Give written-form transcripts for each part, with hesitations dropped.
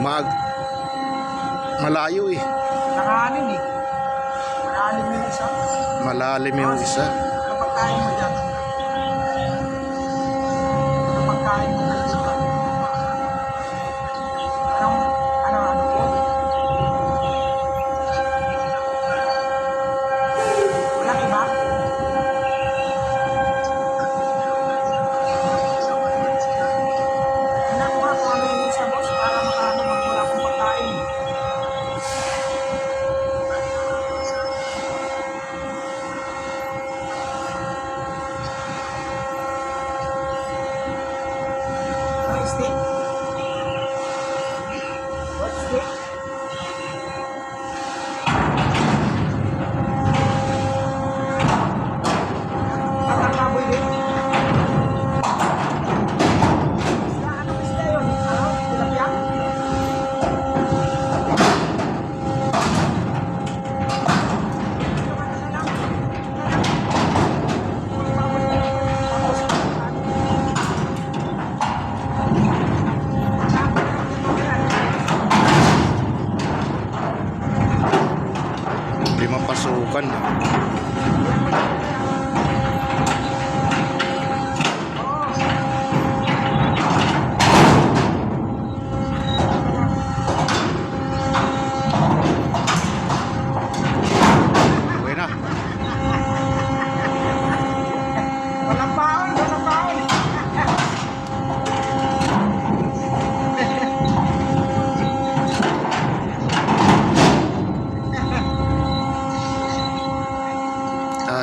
Mag malayo eh. Nakahanin eh. Malalim yung isa. Malalim yung isa. Kapag kain mo dyan. Kapag kain mo dyan. Ano po? Walang iba? Wala ko nga kung ano yung isa boss para makaano magmula akong pagkain. Ano steak? What steak? Nakakaboy din. Isda, anong isda yun? Ano? Tilapia? Hindi mapasukan. Okay na. Walang baon, walang baon.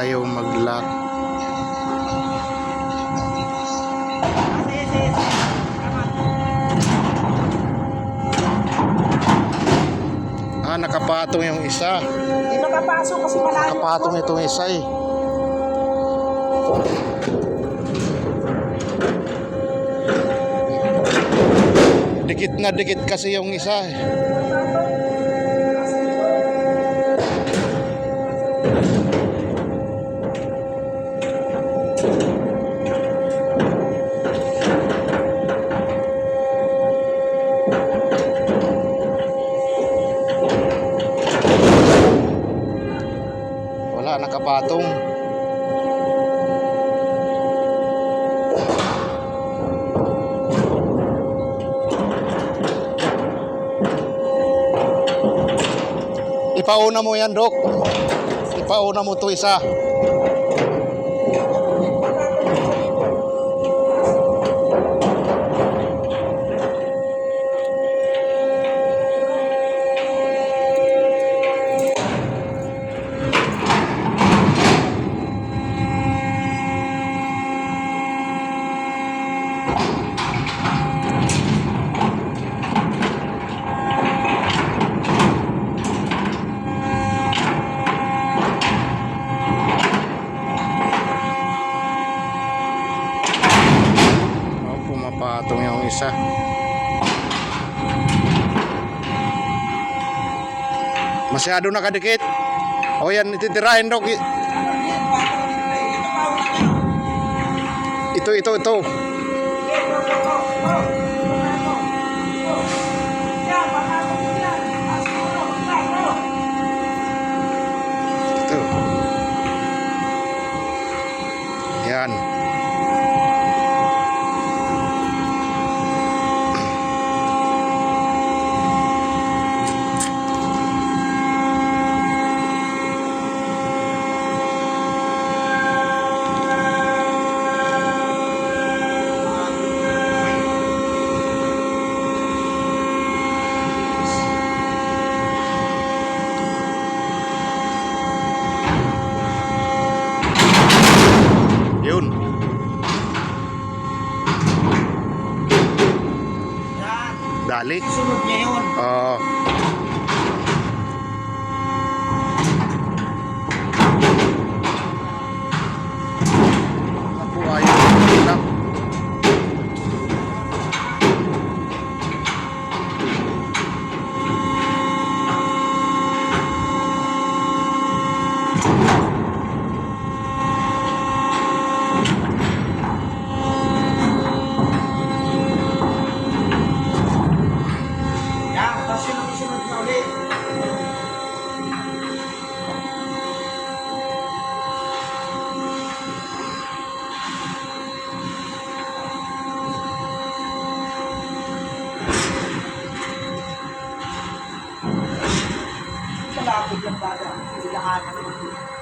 Ayaw mag-lock. Sige, sige, sige. Tama. Nakapatong yung isa. Hindi makapasok kasi malayo. Nakapatong itong isa eh. Dikit na dikit kasi yung isa eh. Wala, nakapatong. Ipauna mo yan, Dok. Ipauna mo to isa. Pumapatong yung isa. Masyado nakadikit. O yan, ititirahin, Dok. Ito. Ito. Yan. Yun. Yan. Dali. Sunod niya yun. Oo. Ako ayaw lang. siya, biglang baga, biglang hanap.